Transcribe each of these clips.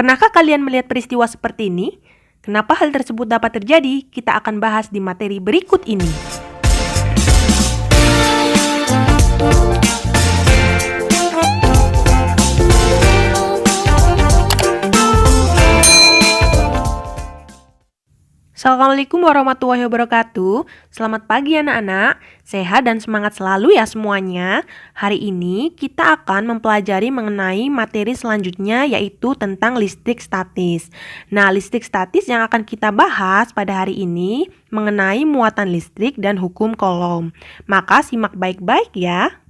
Pernahkah kalian melihat peristiwa seperti ini? Kenapa hal tersebut dapat terjadi? Kita akan bahas di materi berikut ini. Assalamualaikum warahmatullahi wabarakatuh. Selamat pagi anak-anak. Sehat dan semangat selalu ya semuanya. Hari ini kita akan mempelajari mengenai materi selanjutnya, yaitu tentang listrik statis. Nah, listrik statis yang akan kita bahas pada hari ini mengenai muatan listrik dan hukum Coulomb. Maka simak baik-baik ya.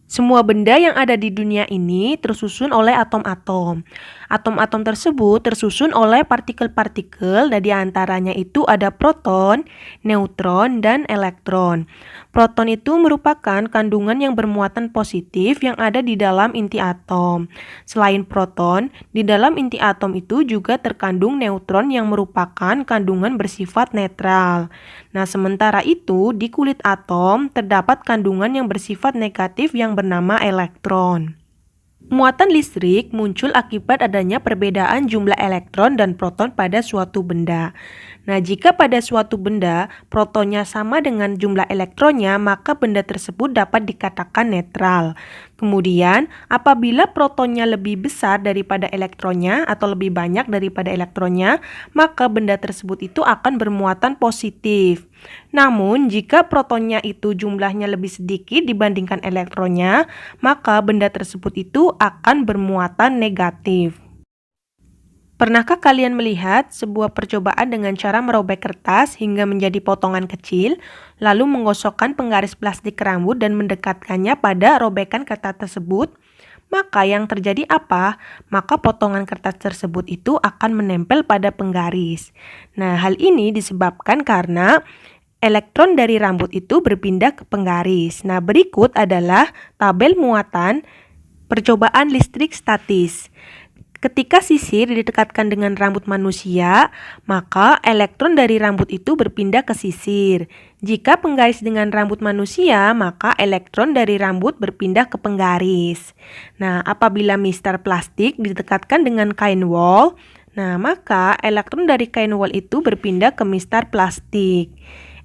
Semua benda yang ada di dunia ini tersusun oleh atom-atom. Atom-atom tersebut tersusun oleh partikel-partikel, dan di antaranya itu ada proton, neutron, dan elektron. Proton itu merupakan kandungan yang bermuatan positif yang ada di dalam inti atom. Selain proton, di dalam inti atom itu juga terkandung neutron yang merupakan kandungan bersifat netral. Nah, sementara itu di kulit atom terdapat kandungan yang bersifat negatif yang bernama elektron. Muatan listrik muncul akibat adanya perbedaan jumlah elektron dan proton pada suatu benda. Nah, jika pada suatu benda protonnya sama dengan jumlah elektronnya, maka benda tersebut dapat dikatakan netral. Kemudian, apabila protonnya lebih besar daripada elektronnya atau lebih banyak daripada elektronnya, maka benda tersebut itu akan bermuatan positif. Namun, jika protonnya itu jumlahnya lebih sedikit dibandingkan elektronnya, maka benda tersebut itu akan bermuatan negatif. Pernahkah kalian melihat sebuah percobaan dengan cara merobek kertas hingga menjadi potongan kecil, lalu menggosokkan penggaris plastik rambut dan mendekatkannya pada robekan kertas tersebut? Maka yang terjadi apa? Maka potongan kertas tersebut itu akan menempel pada penggaris. Nah, hal ini disebabkan karena elektron dari rambut itu berpindah ke penggaris. Nah, berikut adalah tabel muatan percobaan listrik statis. Ketika sisir didekatkan dengan rambut manusia, maka elektron dari rambut itu berpindah ke sisir. Jika penggaris dengan rambut manusia, maka elektron dari rambut berpindah ke penggaris. Nah, apabila mistar plastik didekatkan dengan kain wol, maka elektron dari kain wol itu berpindah ke mistar plastik.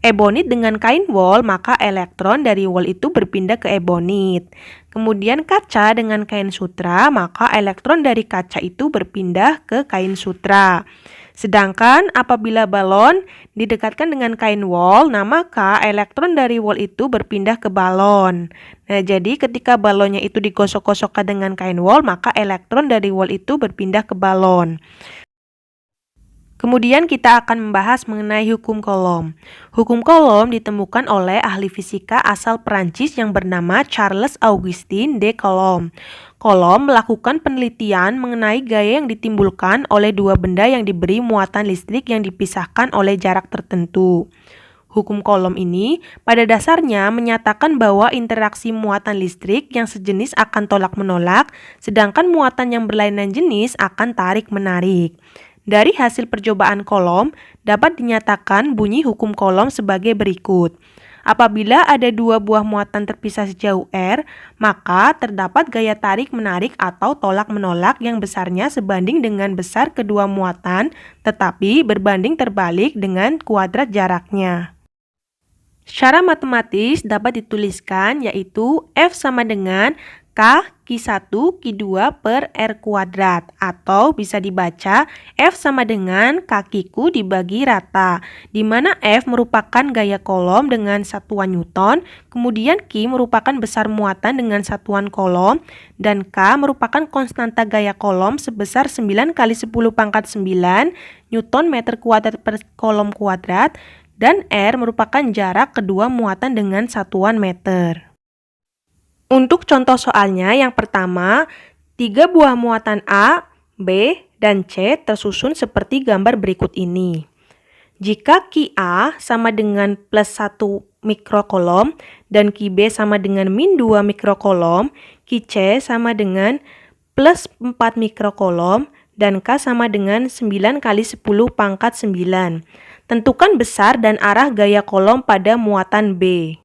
Ebonit dengan kain wol, maka elektron dari wol itu berpindah ke ebonit. Kemudian kaca dengan kain sutra, maka elektron dari kaca itu berpindah ke kain sutra. Sedangkan apabila balon didekatkan dengan kain wol, maka elektron dari wol itu berpindah ke balon. Nah, jadi ketika balonnya itu digosok-gosokkan dengan kain wol, maka elektron dari wol itu berpindah ke balon. Kemudian kita akan membahas mengenai hukum Coulomb. Hukum Coulomb ditemukan oleh ahli fisika asal Perancis yang bernama Charles Augustin de Coulomb. Coulomb melakukan penelitian mengenai gaya yang ditimbulkan oleh dua benda yang diberi muatan listrik yang dipisahkan oleh jarak tertentu. Hukum Coulomb ini pada dasarnya menyatakan bahwa interaksi muatan listrik yang sejenis akan tolak-menolak, sedangkan muatan yang berlainan jenis akan tarik-menarik. Dari hasil percobaan Coulomb dapat dinyatakan bunyi hukum Coulomb sebagai berikut. Apabila ada dua buah muatan terpisah sejauh r, maka terdapat gaya tarik-menarik atau tolak-menolak yang besarnya sebanding dengan besar kedua muatan, tetapi berbanding terbalik dengan kuadrat jaraknya. Secara matematis dapat dituliskan yaitu F sama dengan K Q1 Q2 per R kuadrat, atau bisa dibaca F sama dengan K-Q dibagi rata, di mana F merupakan gaya Coulomb dengan satuan Newton, kemudian Q merupakan besar muatan dengan satuan Coulomb, dan K merupakan konstanta gaya Coulomb sebesar 9 kali 10 pangkat 9 Newton meter kuadrat per Coulomb kuadrat, dan R merupakan jarak kedua muatan dengan satuan meter. Untuk contoh soalnya, yang pertama, 3 buah muatan A, B, dan C tersusun seperti gambar berikut ini. Jika QA sama dengan plus 1 mikrocoulomb dan QB sama dengan min 2 mikrocoulomb, QC sama dengan plus 4 mikrocoulomb, dan K sama dengan 9 kali 10 pangkat 9. Tentukan besar dan arah gaya Coulomb pada muatan B.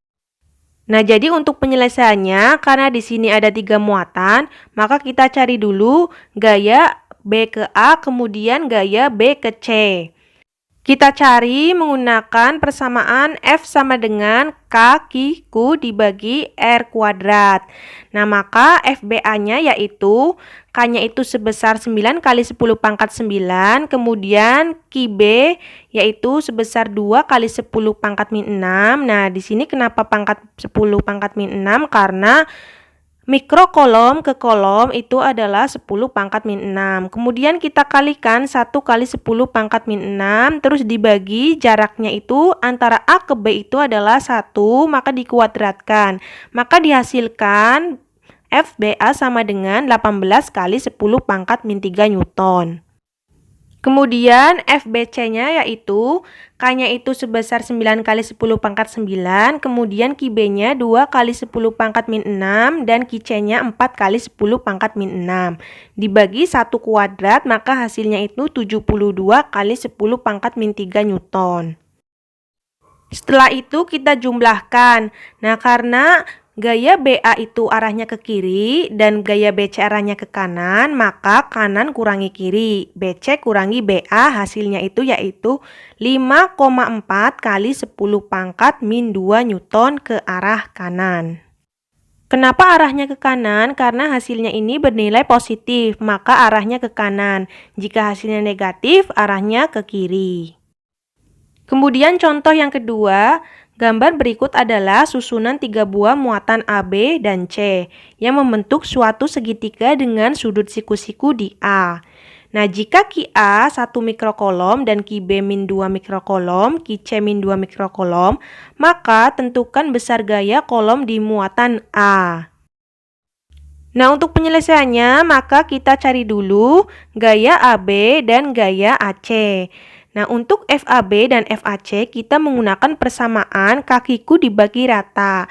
Nah, jadi untuk penyelesaiannya, karena di sini ada 3 muatan, maka kita cari dulu gaya B ke A, kemudian gaya B ke C. Kita cari menggunakan persamaan F sama dengan K Q dibagi R kuadrat. Nah, maka FBA-nya yaitu K-nya itu sebesar 9 kali 10 pangkat 9, kemudian QB yaitu sebesar 2 kali 10 pangkat min 6. Nah, di sini kenapa pangkat 10 pangkat min 6? Karena mikrokolom ke kolom itu adalah 10 pangkat min 6. Kemudian kita kalikan 1 kali 10 pangkat min 6. Terus dibagi jaraknya itu antara A ke B itu adalah 1. Maka dikuadratkan. Maka dihasilkan FBA sama dengan 18 kali 10 pangkat min 3 Newton. Kemudian FBC-nya yaitu K-nya itu sebesar 9 kali 10 pangkat 9, kemudian QB-nya 2 kali 10 pangkat min 6, dan QC-nya 4 kali 10 pangkat min 6. Dibagi 1 kuadrat, maka hasilnya itu 72 kali 10 pangkat min 3 Newton. Setelah itu kita jumlahkan. Nah, karena gaya BA itu arahnya ke kiri dan gaya BC arahnya ke kanan, maka kanan kurangi kiri, BC kurangi BA, hasilnya itu yaitu 5,4 kali 10 pangkat min 2 Newton ke arah kanan. Kenapa arahnya ke kanan? Karena hasilnya ini bernilai positif, maka arahnya ke kanan. Jika hasilnya negatif, arahnya ke kiri. Kemudian contoh yang kedua, gambar berikut adalah susunan 3 buah muatan AB dan C yang membentuk suatu segitiga dengan sudut siku-siku di A. Nah, jika QA 1 mikrokolom dan QB min 2 mikrokolom, QC min 2 mikrokolom, maka tentukan besar gaya kolom di muatan A. Nah, untuk penyelesaiannya, maka kita cari dulu gaya AB dan gaya AC. Nah, untuk FAB dan FAC kita menggunakan persamaan kakiku dibagi rata.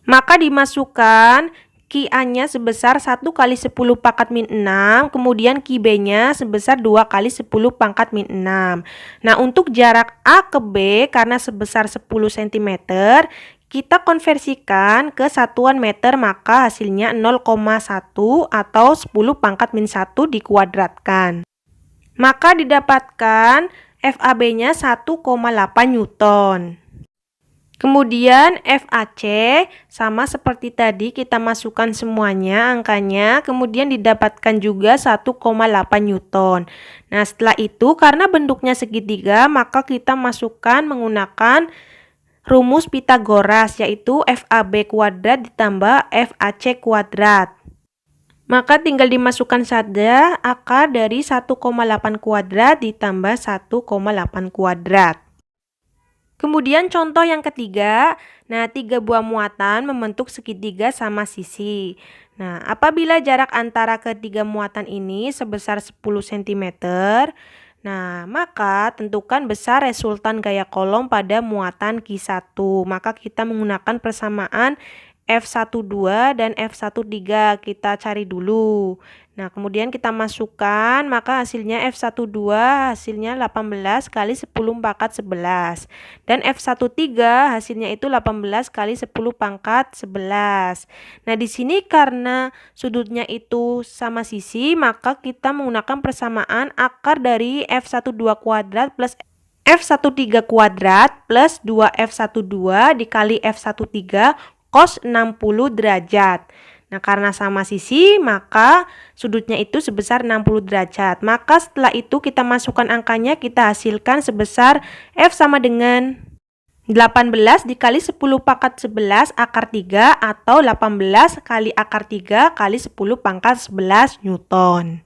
Maka dimasukkan QA-nya sebesar 1 kali 10 pangkat min 6, kemudian QB-nya sebesar 2 kali 10 pangkat min 6. Nah, untuk jarak A ke B karena sebesar 10 cm, kita konversikan ke satuan meter, maka hasilnya 0,1 atau 10 pangkat min 1 dikuadratkan. Maka didapatkan FAB-nya 1,8 Newton. Kemudian FAC sama seperti tadi, kita masukkan semuanya angkanya, kemudian didapatkan juga 1,8 Newton. Nah, setelah itu karena bentuknya segitiga, maka kita masukkan menggunakan rumus Pitagoras, yaitu FAB kuadrat ditambah FAC kuadrat. Maka tinggal dimasukkan saja akar dari 1,8 kuadrat ditambah 1,8 kuadrat. Kemudian contoh yang ketiga, nah 3 buah muatan membentuk segitiga sama sisi. Nah, apabila jarak antara ketiga muatan ini sebesar 10 cm, nah maka tentukan besar resultan gaya kolom pada muatan Q1. Maka kita menggunakan persamaan F12 dan F13, kita cari dulu. Nah, kemudian kita masukkan, maka hasilnya F12 hasilnya 18 kali 10 pangkat 11. Dan F13 hasilnya itu 18 kali 10 pangkat 11. Nah, di sini karena sudutnya itu sama sisi, maka kita menggunakan persamaan akar dari F12 kuadrat plus F13 kuadrat plus 2F12 dikali F13 cos 60 derajat. Nah, karena sama sisi, maka sudutnya itu sebesar 60 derajat. Maka setelah itu kita masukkan angkanya, kita hasilkan sebesar F sama dengan 18 dikali 10 pangkat 11 akar 3 atau 18 kali akar 3 kali 10 pangkat 11 Newton.